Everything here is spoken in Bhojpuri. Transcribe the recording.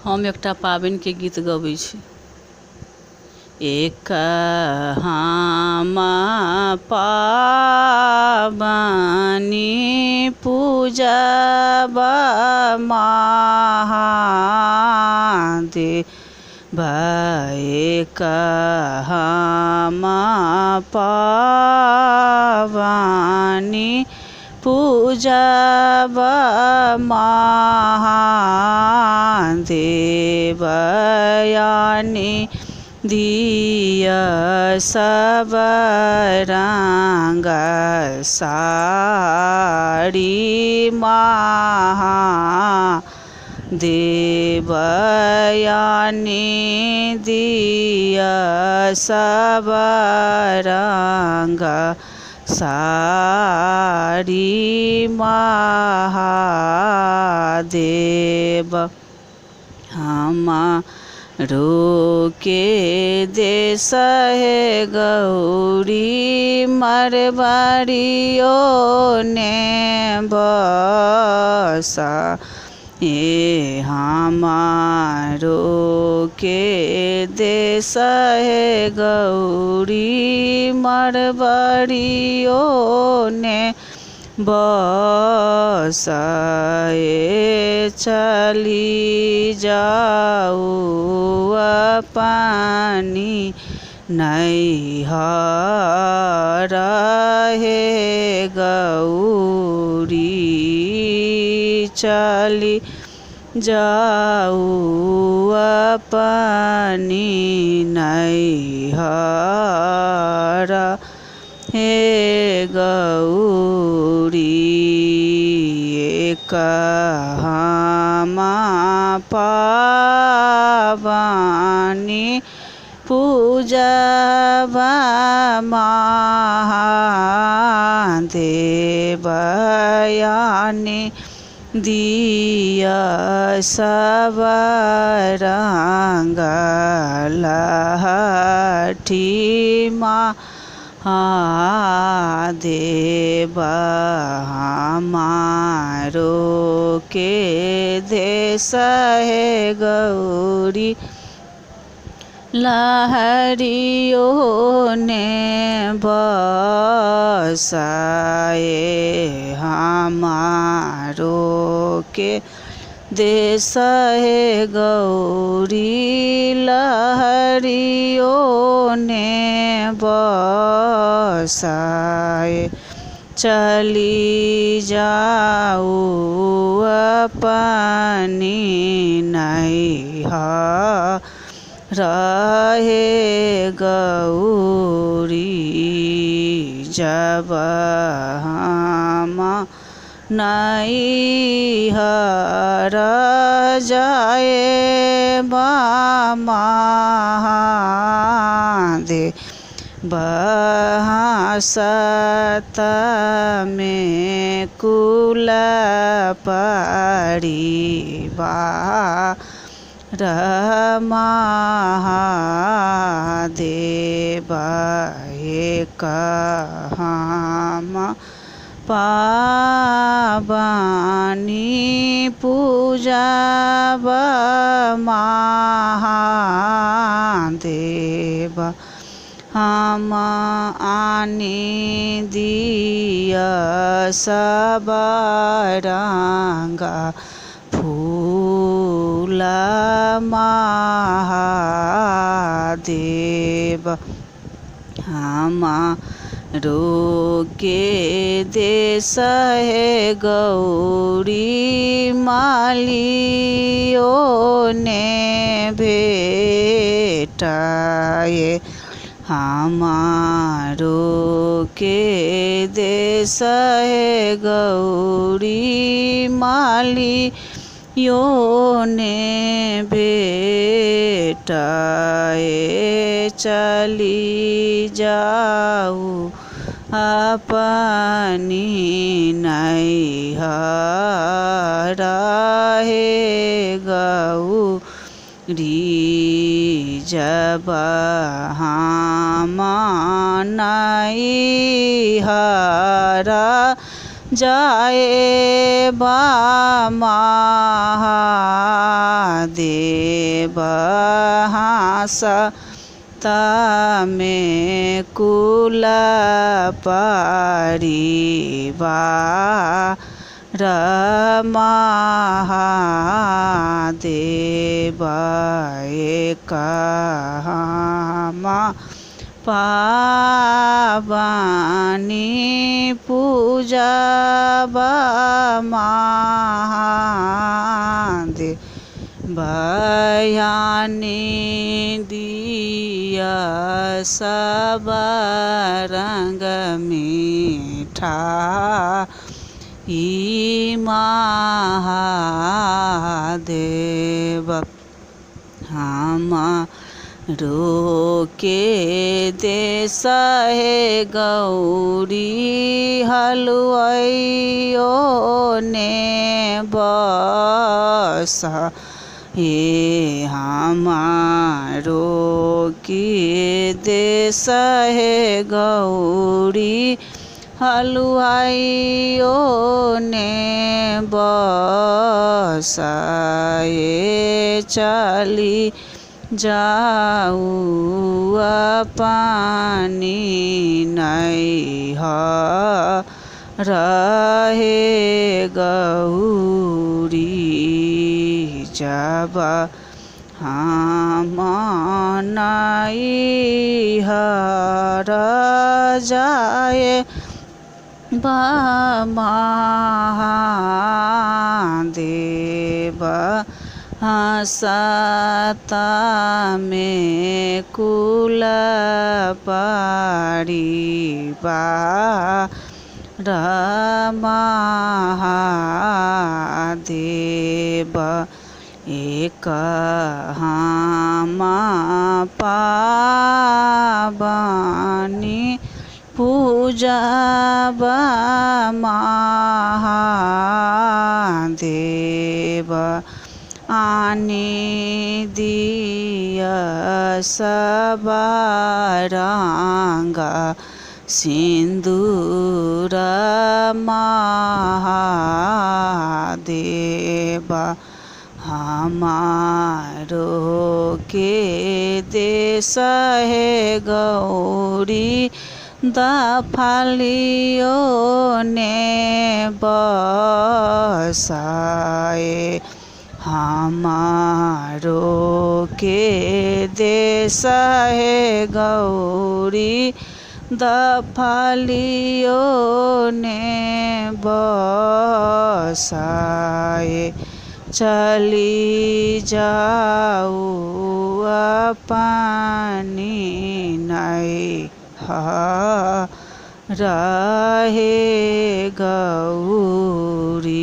हम एकटा पाबनिके गीत गबै छी। एक हम पाबनि पूजब महादेव। एक हम पाबनि पूजब महादेव। यानी दिया सब रंग साड़ी महादेव। यानी दिया सब रंग साड़ी महादेव। हमरो के देश है गौरी मरवाड़ियो ने बसा। ये हमारो के देश है गौरी मरवाड़ियो ने बसाए। चली जाऊ अपनी नैहर है गौरी। चली जाऊ अपनी नैहर हे गौरी। एक हम पाबनि पूजब महादेव। यानी दिया सब रंग लहठी महादेव। हमारो के देश है गौरी लहरियो ने बसाए। हमारो के देश है गौरी लहरियो ने बसाए। चली जाऊ अपनी नैहर रहे गौरी। जब हम नैहर जाए महादेव। बहसत में कुल परिवार महादेव। एक हम पाबनि पूजब महादेव। हम आनी दिया सब रंग फूल महादेव। हमारो के देश है गौरी मालियो ने भेटाए। हमारो के देश है गौरी मालियो ने भेटाए। चली जाऊ अपनी नैहर है गौरी। जब हम नैहर जाए बा महादेव। में कुल परिवार महादेव एक पावनी पूजब महादेव बयानी दिया सब रंग मीठा महादेव हमारो के देश है गौरी हलुआइयो ने बस हे हमारो की देश है गौरी हलुआइयो ने बसाए चली जाऊ पानी नहीं रहे गौरी जब हम नहीं जाए महादेव हंसता में कुल परिवार महादेव एक हम पावनी पूजब महादेव आने दिया सब रंग सिंदूर महादेव हमारो के देश है गौरी दफलियो ने बसाए हमारो के देश है गौरी दफलियो ने बसाए चली जाऊ पानी नहीं रहे गौरी।